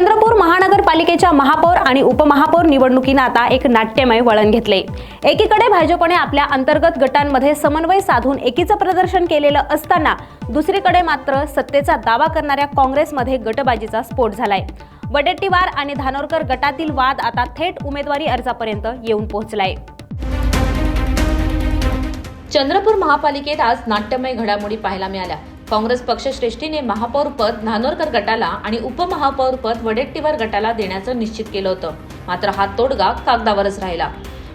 चंद्रपूर महानगरपालिकेच्या महापौर आणि उपमहापौर निवडणुकीने आता एक नाट्यमय वळण घेतले। एकीकडे भाजपने आपल्या अंतर्गत गटांमध्ये समन्वय साधून एकीचं प्रदर्शन केलेलं असताना दुसरीकडे मात्र सत्तेचा दावा करणाऱ्या काँग्रेसमध्ये गटबाजीचा स्फोट झालाय। वडेट्टीवार आणि धानोरकर गटातील वाद आता थेट उमेदवारी अर्जापर्यंत येऊन पोहोचलाय। चंद्रपूर महापालिकेत आज नाट्यमय घडामोडी पाहायला मिळाल्या। काँग्रेस पक्षश्रेष्ठीने महापौर पद धानोरकर गटाला आणि उपमहापौर पद वडेट्टीवार गटाला देण्याचं निश्चित केलं होतं। मात्र हा तोडगा कागदावरच राहिला।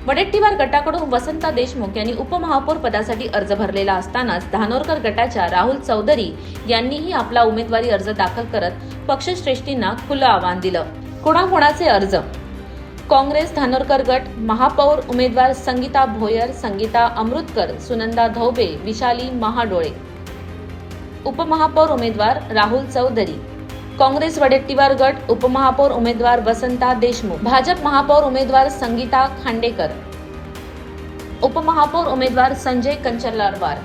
वडेट्टीवार गटाकडून वसंता देशमुख यांनी उपमहापौर पदासाठी अर्ज भरलेला असतानाच धानोरकर गटाच्या राहुल चौधरी यांनीही आपला उमेदवारी अर्ज दाखल करत पक्षश्रेष्ठींना खुलं आव्हान दिलं। कोणाकोणाचे अर्ज? काँग्रेस धानोरकर गट महापौर उमेदवार संगीता भोयर, संगीता अमृतकर, सुनंदा धौबे, विशाली महाडोळे। उपमहापौर उमेदवार राहुल चौधरी। काँग्रेस वडेट्टीवार गट उपमहापौर उमेदवार वसंता देशमुख। भाजप महापौर उमेदवार संगीता खांडेकर। उपमहापौर उमेदवार संजय कंचनलारवार।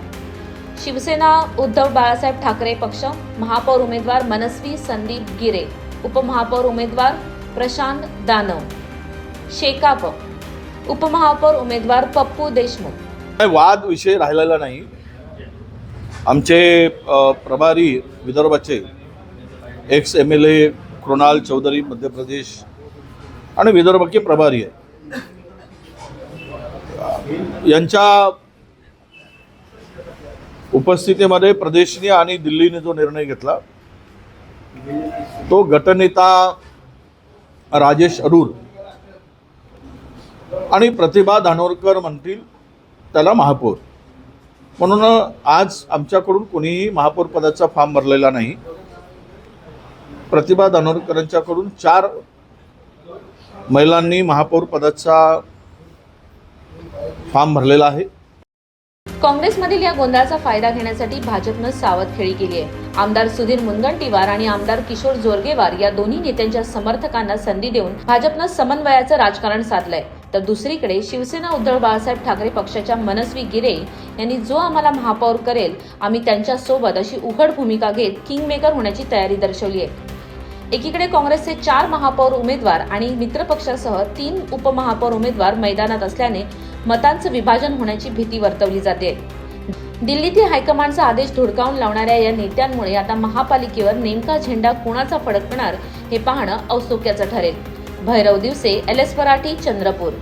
शिवसेना उद्धव बाळासाहेब ठाकरे पक्ष महापौर उमेदवार मनस्वी संदीप गिरे। उपमहापौर उमेदवार प्रशांत दानव। शेकाप उपमहापौर उमेदवार पप्पू देशमुख। वाद विषय राहिलेला नाही। आमचे प्रभारी विदर्भाचे एक्स MLA कृणाल चौधरी मध्य प्रदेश आणि विदर्भाचे प्रभारी आहे, यांच्या उपस्थितीमध्ये प्रदेशने आणि दिल्लीने जो निर्णय घेतला तो गटनेता राजेश अरूर आणि प्रतिभा धानोरकर म्हणतील त्याला महापौर म्हणून आज आमच्याकडून कोणीही महापौर पदाचा फॉर्म भरलेला नाही। प्रतिभा धानोरकरांच्याकडून 4 महिलांनी महापौर पदाचा फॉर्म भरलेला आहे। काँग्रेसमधील या गोंधळाचा फायदा घेण्यासाठी भाजपनं सावध खेळी केली आहे। आमदार सुधीर मुनगंटीवार आणि आमदार किशोर जोरगेवार या दोन्ही नेत्यांच्या समर्थकांना संधी देऊन भाजपनं समन्वयाचं राजकारण साधलंय। तर दुसरीकडे शिवसेना उद्धव बाळासाहेब ठाकरे पक्षाच्या मनस्वी गिरे यांनी जो आम्हाला महापौर करेल आम्ही त्यांच्या सोबत अशी उघड भूमिका घेत किंगमेकर होण्याची तयारी दर्शवली आहे। एकीकडे काँग्रेसचे 4 महापौर उमेदवार आणि मित्रपक्षासह 3 उपमहापौर उमेदवार मैदानात असल्याने मतांचं विभाजन होण्याची भीती वर्तवली जाते। दिल्लीतील हायकमांडचा आदेश धुडकावून लावणाऱ्या या नेत्यांमुळे आता महापालिकेवर नेमका झेंडा कोणाचा फडकणार हे पाहणं औत्सुक्याचं ठरेल। भैरव दिवसे, LS मराठी, चंद्रपूर।